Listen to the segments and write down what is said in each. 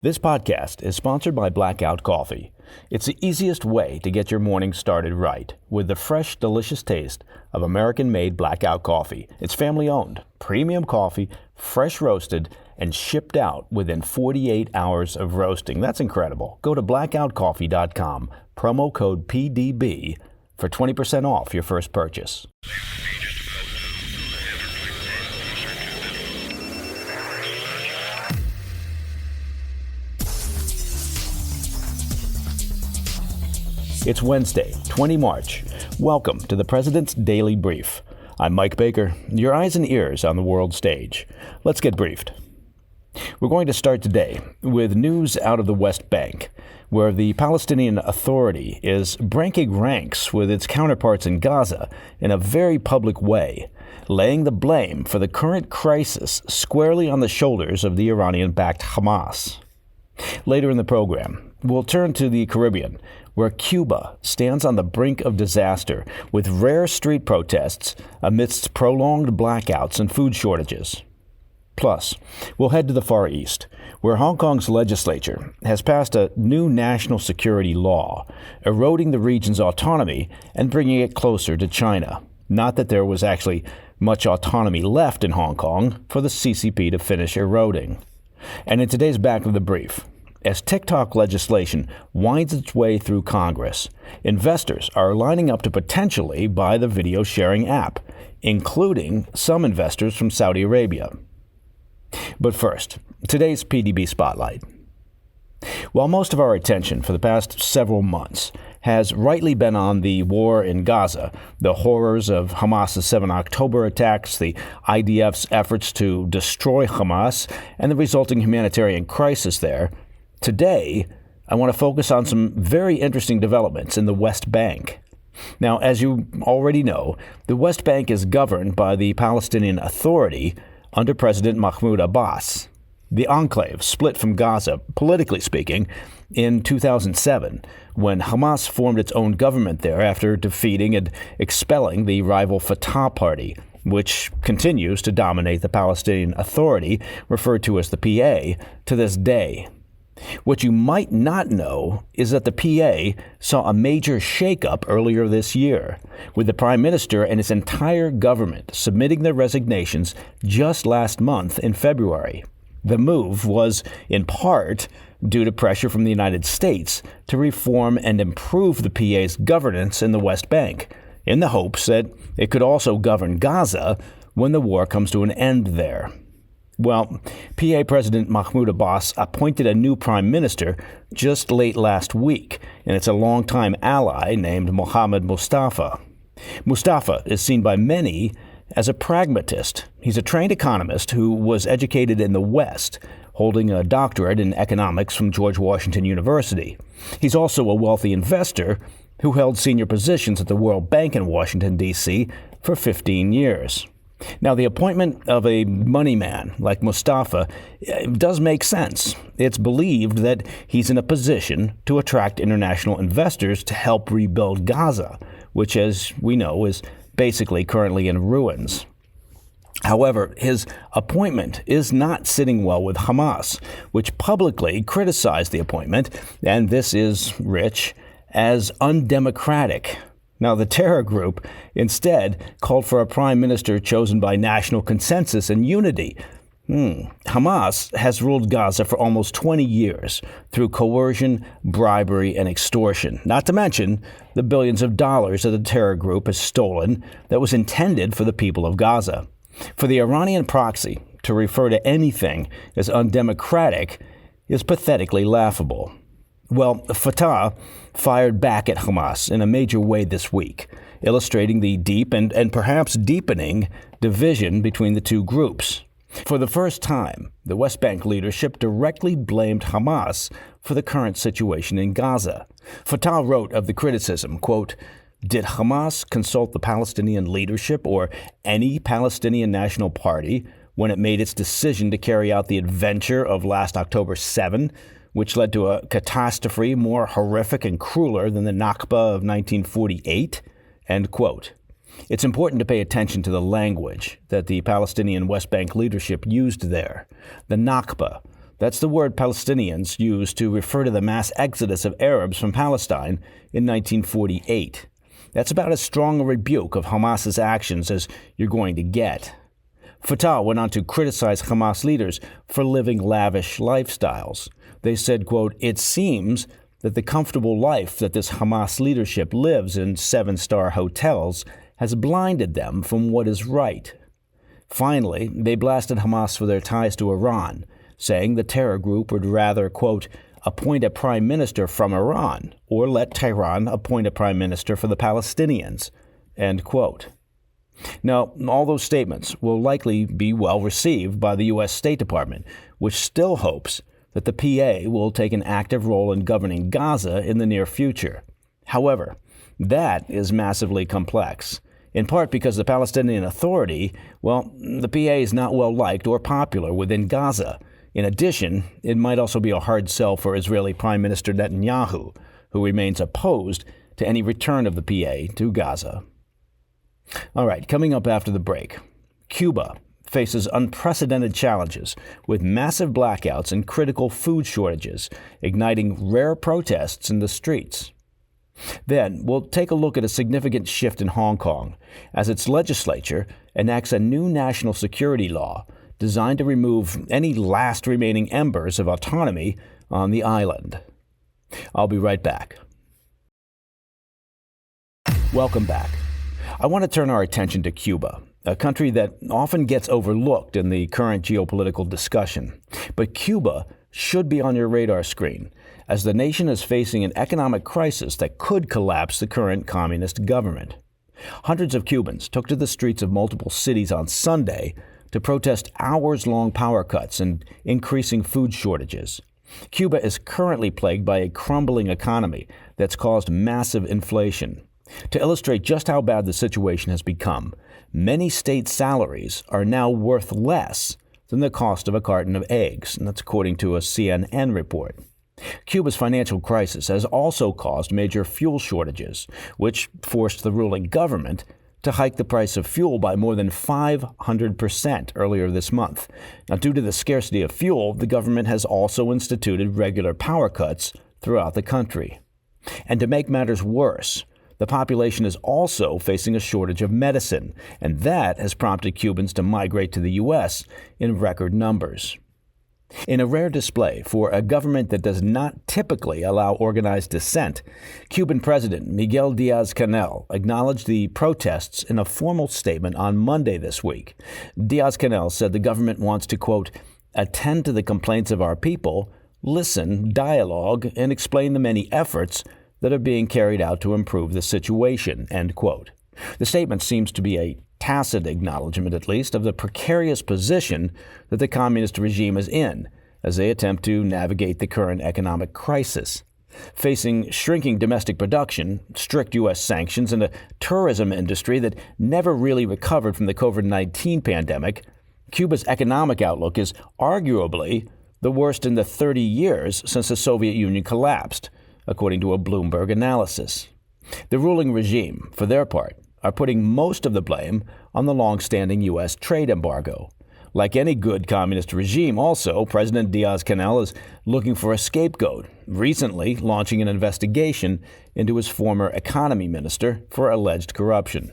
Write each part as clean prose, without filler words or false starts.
This podcast is sponsored by Blackout Coffee. It's the easiest way to get your morning started right with the fresh, delicious taste of American-made Blackout Coffee. It's family-owned, premium coffee, fresh roasted, and shipped out within 48 hours of roasting. That's incredible. Go to blackoutcoffee.com, promo code PDB for 20% off your first purchase. It's Wednesday, 20 March. Welcome to the President's Daily Brief. I'm Mike Baker, your eyes and ears on the world stage. Let's get briefed. We're going to start today with news out of the West Bank, where the Palestinian Authority is breaking ranks with its counterparts in Gaza in a very public way, laying the blame for the current crisis squarely on the shoulders of the Iranian-backed Hamas. Later in the program, we'll turn to the Caribbean, where Cuba stands on the brink of disaster with rare street protests amidst prolonged blackouts and food shortages. Plus, we'll head to the Far East, where Hong Kong's legislature has passed a new national security law, eroding the region's autonomy and bringing it closer to China. Not that there was actually much autonomy left in Hong Kong for the CCP to finish eroding. And in today's Back of the Brief, as TikTok legislation winds its way through Congress, investors are lining up to potentially buy the video sharing app, including some investors from Saudi Arabia. But first, today's PDB Spotlight. While most of our attention for the past several months has rightly been on the war in Gaza, the horrors of Hamas's 7 October attacks, the IDF's efforts to destroy Hamas, and the resulting humanitarian crisis there, today, I want to focus on some very interesting developments in the West Bank. Now, as you already know, the West Bank is governed by the Palestinian Authority under President Mahmoud Abbas. The enclave split from Gaza, politically speaking, in 2007, when Hamas formed its own government there after defeating and expelling the rival Fatah Party, which continues to dominate the Palestinian Authority, referred to as the PA, to this day. What you might not know is that the PA saw a major shakeup earlier this year, with the Prime Minister and his entire government submitting their resignations just last month in February. The move was, in part, due to pressure from the United States to reform and improve the PA's governance in the West Bank, in the hopes that it could also govern Gaza when the war comes to an end there. Well, PA President Mahmoud Abbas appointed a new prime minister just late last week, and it's a longtime ally named Mohammed Mustafa. Mustafa is seen by many as a pragmatist. He's a trained economist who was educated in the West, holding a doctorate in economics from George Washington University. He's also a wealthy investor who held senior positions at the World Bank in Washington, D.C. for 15 years. Now, the appointment of a money man like Mustafa does make sense. It's believed that he's in a position to attract international investors to help rebuild Gaza, which, as we know, is basically currently in ruins. However, his appointment is not sitting well with Hamas, which publicly criticized the appointment, and this is rich, as undemocratic. Now, the terror group instead called for a prime minister chosen by national consensus and unity. Hamas has ruled Gaza for almost 20 years through coercion, bribery, and extortion, not to mention the billions of dollars that the terror group has stolen that was intended for the people of Gaza. For the Iranian proxy to refer to anything as undemocratic is pathetically laughable. Well, Fatah fired back at Hamas in a major way this week, illustrating the deep and perhaps deepening division between the two groups. For the first time, the West Bank leadership directly blamed Hamas for the current situation in Gaza. Fatah wrote of the criticism, quote, "Did Hamas consult the Palestinian leadership or any Palestinian National Party when it made its decision to carry out the adventure of last October 7, which led to a catastrophe more horrific and crueler than the Nakba of 1948? End quote. It's important to pay attention to the language that the Palestinian West Bank leadership used there. The Nakba, That's the word Palestinians used to refer to the mass exodus of Arabs from Palestine in 1948. That's about as strong a rebuke of Hamas's actions as you're going to get. Fatah went on to criticize Hamas leaders for living lavish lifestyles. They said, quote, "It seems that the comfortable life that this Hamas leadership lives in 7-star hotels has blinded them from what is right." Finally, they blasted Hamas for their ties to Iran, saying the terror group would rather, quote, "appoint a prime minister from Iran or let Tehran appoint a prime minister for the Palestinians," end quote. Now, all those statements will likely be well received by the U.S. State Department, which still hopes that the PA will take an active role in governing Gaza in the near future. However, that is massively complex, in part because the Palestinian Authority, well, the PA is not well liked or popular within Gaza. In addition, it might also be a hard sell for Israeli Prime Minister Netanyahu, who remains opposed to any return of the PA to Gaza. All right, coming up after the break, Cuba faces unprecedented challenges with massive blackouts and critical food shortages, igniting rare protests in the streets. Then we'll take a look at a significant shift in Hong Kong as its legislature enacts a new national security law designed to remove any last remaining embers of autonomy on the island. I'll be right back. Welcome back. I want to turn our attention to Cuba, a country that often gets overlooked in the current geopolitical discussion. But Cuba should be on your radar screen, as the nation is facing an economic crisis that could collapse the current communist government. Hundreds of Cubans took to the streets of multiple cities on Sunday to protest hours-long power cuts and increasing food shortages. Cuba is currently plagued by a crumbling economy that's caused massive inflation. To illustrate just how bad the situation has become, many state salaries are now worth less than the cost of a carton of eggs, and that's according to a CNN report. Cuba's financial crisis has also caused major fuel shortages, which forced the ruling government to hike the price of fuel by more than 500% earlier this month. Now, due to the scarcity of fuel, the government has also instituted regular power cuts throughout the country. And to make matters worse, the population is also facing a shortage of medicine, and that has prompted Cubans to migrate to the U.S. in record numbers. In a rare display for a government that does not typically allow organized dissent, Cuban President Miguel Diaz-Canel acknowledged the protests in a formal statement on Monday this week. Diaz-Canel said the government wants to, quote, "attend to the complaints of our people, listen, dialogue, and explain the many efforts that are being carried out to improve the situation," end quote. The statement seems to be a tacit acknowledgement, at least, of the precarious position that the communist regime is in as they attempt to navigate the current economic crisis. Facing shrinking domestic production, strict U.S. sanctions, and a tourism industry that never really recovered from the COVID-19 pandemic, Cuba's economic outlook is arguably the worst in the 30 years since the Soviet Union collapsed, according to a Bloomberg analysis. The ruling regime, for their part, are putting most of the blame on the long-standing U.S. trade embargo. Like any good communist regime, also, President Diaz-Canel is looking for a scapegoat, recently launching an investigation into his former economy minister for alleged corruption.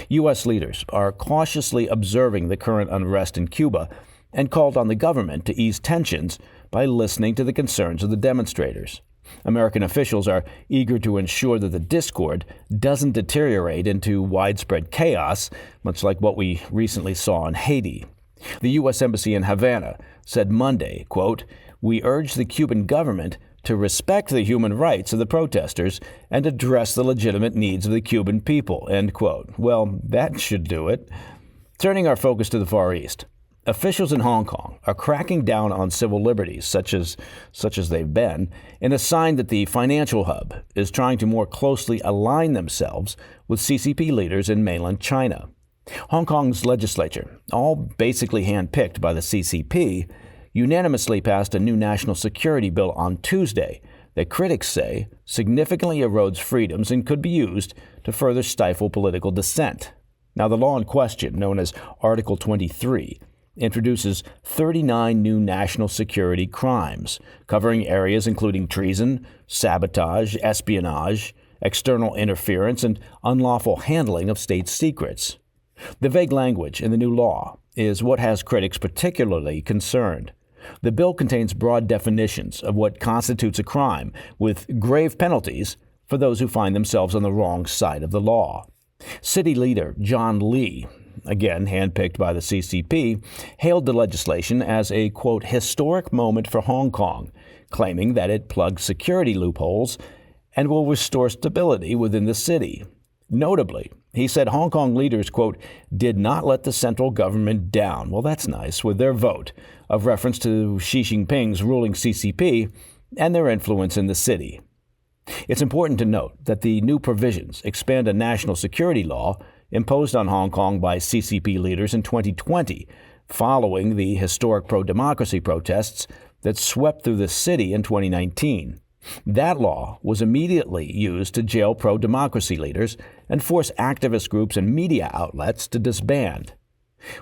U.S. leaders are cautiously observing the current unrest in Cuba and called on the government to ease tensions by listening to the concerns of the demonstrators. American officials are eager to ensure that the discord doesn't deteriorate into widespread chaos, much like what we recently saw in Haiti. The U.S. Embassy in Havana said Monday, quote, "We urge the Cuban government to respect the human rights of the protesters and address the legitimate needs of the Cuban people," end quote. Well, that should do it. Turning our focus to the Far East, officials in Hong Kong are cracking down on civil liberties, such as they've been, in a sign that the financial hub is trying to more closely align themselves with CCP leaders in mainland China. Hong Kong's legislature, all basically handpicked by the CCP, unanimously passed a new national security bill on Tuesday that critics say significantly erodes freedoms and could be used to further stifle political dissent. Now, the law in question, known as Article 23, introduces 39 new national security crimes, covering areas including treason, sabotage, espionage, external interference, and unlawful handling of state secrets. The vague language in the new law is what has critics particularly concerned. The bill contains broad definitions of what constitutes a crime, with grave penalties for those who find themselves on the wrong side of the law. City leader John Lee, again handpicked by the CCP, hailed the legislation as a, quote, historic moment for Hong Kong, claiming that it plugs security loopholes and will restore stability within the city. Notably, he said Hong Kong leaders, quote, did not let the central government down. Well, that's nice, with their vote of reference to Xi Jinping's ruling CCP and their influence in the city. It's important to note that the new provisions expand a national security law imposed on Hong Kong by CCP leaders in 2020, following the historic pro-democracy protests that swept through the city in 2019. That law was immediately used to jail pro-democracy leaders and force activist groups and media outlets to disband.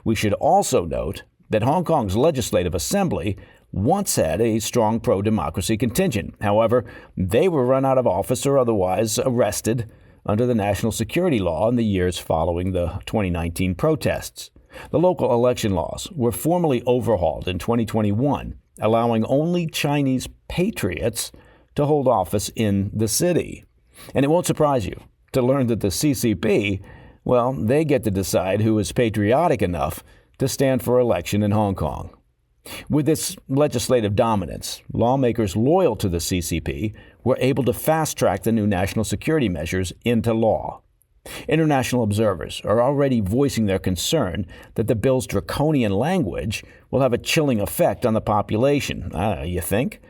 We should also note that Hong Kong's Legislative Assembly once had a strong pro-democracy contingent. However, they were run out of office or otherwise arrested under the national security law in the years following the 2019 protests. The local election laws were formally overhauled in 2021, allowing only Chinese patriots to hold office in the city. And it won't surprise you to learn that the CCP, well, they get to decide who is patriotic enough to stand for election in Hong Kong. With its legislative dominance, lawmakers loyal to the CCP were able to fast-track the new national security measures into law. International observers are already voicing their concern that the bill's draconian language will have a chilling effect on the population. You think?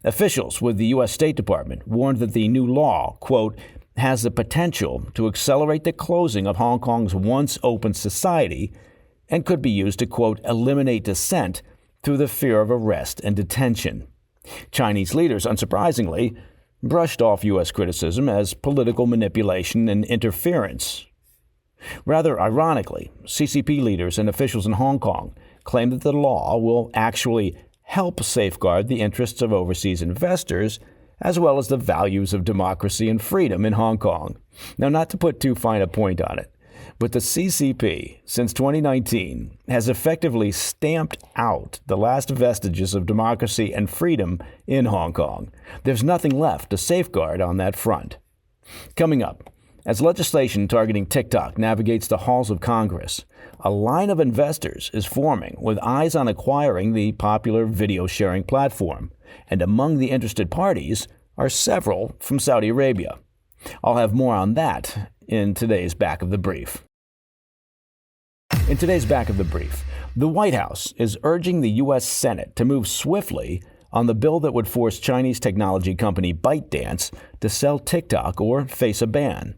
Officials with the U.S. State Department warned that the new law, quote, has the potential to accelerate the closing of Hong Kong's once open society and could be used to, quote, eliminate dissent through the fear of arrest and detention. Chinese leaders, unsurprisingly, brushed off U.S. criticism as political manipulation and interference. Rather ironically, CCP leaders and officials in Hong Kong claim that the law will actually help safeguard the interests of overseas investors, as well as the values of democracy and freedom in Hong Kong. Now, not to put too fine a point on it, but the CCP, since 2019, has effectively stamped out the last vestiges of democracy and freedom in Hong Kong. There's nothing left to safeguard on that front. Coming up, as legislation targeting TikTok navigates the halls of Congress, a line of investors is forming with eyes on acquiring the popular video-sharing platform. And among the interested parties are several from Saudi Arabia. I'll have more on that in today's Back of the Brief. In today's Back of the Brief, the White House is urging the U.S. Senate to move swiftly on the bill that would force Chinese technology company ByteDance to sell TikTok or face a ban.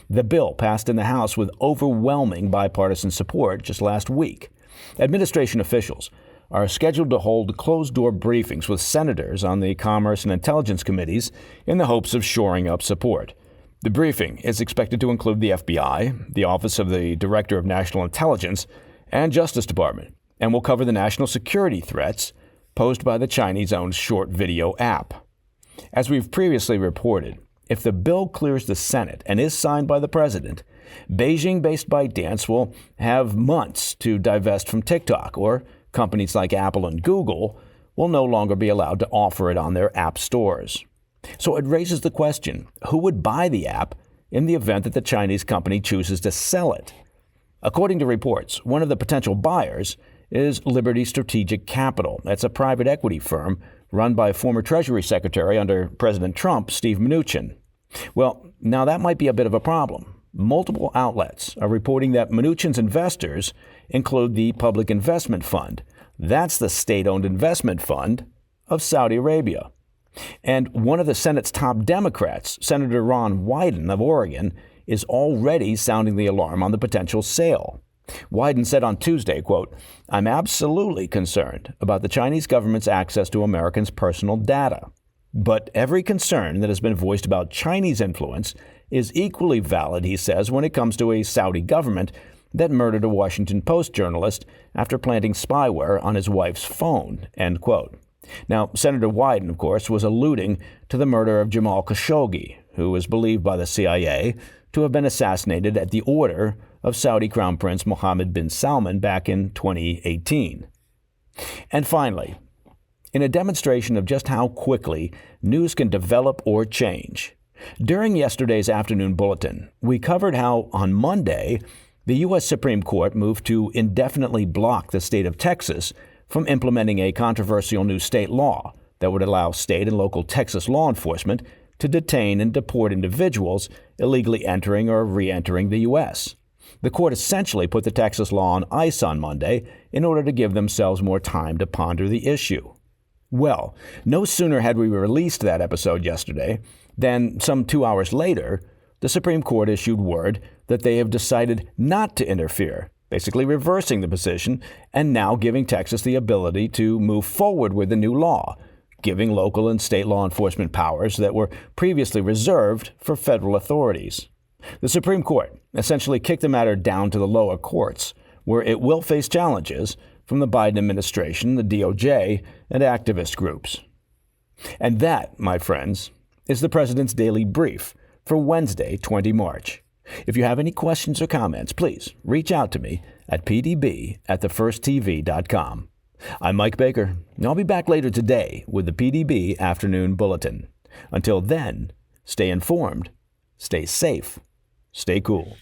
The bill passed in the House with overwhelming bipartisan support just last week. Administration officials are scheduled to hold closed-door briefings with senators on the Commerce and Intelligence Committees in the hopes of shoring up support. The briefing is expected to include the FBI, the Office of the Director of National Intelligence, and Justice Department, and will cover the national security threats posed by the Chinese-owned short video app. As we've previously reported, if the bill clears the Senate and is signed by the president, Beijing-based ByteDance will have months to divest from TikTok, or companies like Apple and Google will no longer be allowed to offer it on their app stores. So it raises the question, who would buy the app in the event that the Chinese company chooses to sell it? According to reports, one of the potential buyers is Liberty Strategic Capital. That's a private equity firm run by former Treasury Secretary under President Trump, Steve Mnuchin. Well, now that might be a bit of a problem. Multiple outlets are reporting that Mnuchin's investors include the Public Investment Fund. That's the state-owned investment fund of Saudi Arabia. And one of the Senate's top Democrats, Senator Ron Wyden of Oregon, is already sounding the alarm on the potential sale. Wyden said on Tuesday, quote, "I'm absolutely concerned about the Chinese government's access to Americans' personal data. But every concern that has been voiced about Chinese influence is equally valid," he says, when it comes to a Saudi government that murdered a Washington Post journalist after planting spyware on his wife's phone, end quote. Now, Senator Wyden, of course, was alluding to the murder of Jamal Khashoggi, who was believed by the CIA to have been assassinated at the order of Saudi Crown Prince Mohammed bin Salman back in 2018. And finally, in a demonstration of just how quickly news can develop or change, during yesterday's afternoon bulletin, we covered how on Monday, the U.S. Supreme Court moved to indefinitely block the state of Texas from implementing a controversial new state law that would allow state and local Texas law enforcement to detain and deport individuals illegally entering or re-entering the U.S. The court essentially put the Texas law on ice on Monday in order to give themselves more time to ponder the issue. Well, no sooner had we released that episode yesterday than some 2 hours later, the Supreme Court issued word that they have decided not to interfere, basically reversing the position and now giving Texas the ability to move forward with the new law, giving local and state law enforcement powers that were previously reserved for federal authorities. The Supreme Court essentially kicked the matter down to the lower courts, where it will face challenges from the Biden administration, the DOJ, and activist groups. And that, my friends, is the President's Daily Brief for Wednesday, 20 March. If you have any questions or comments, please reach out to me at pdb@thefirsttv.com. I'm Mike Baker, and I'll be back later today with the PDB Afternoon Bulletin. Until then, stay informed, stay safe, stay cool.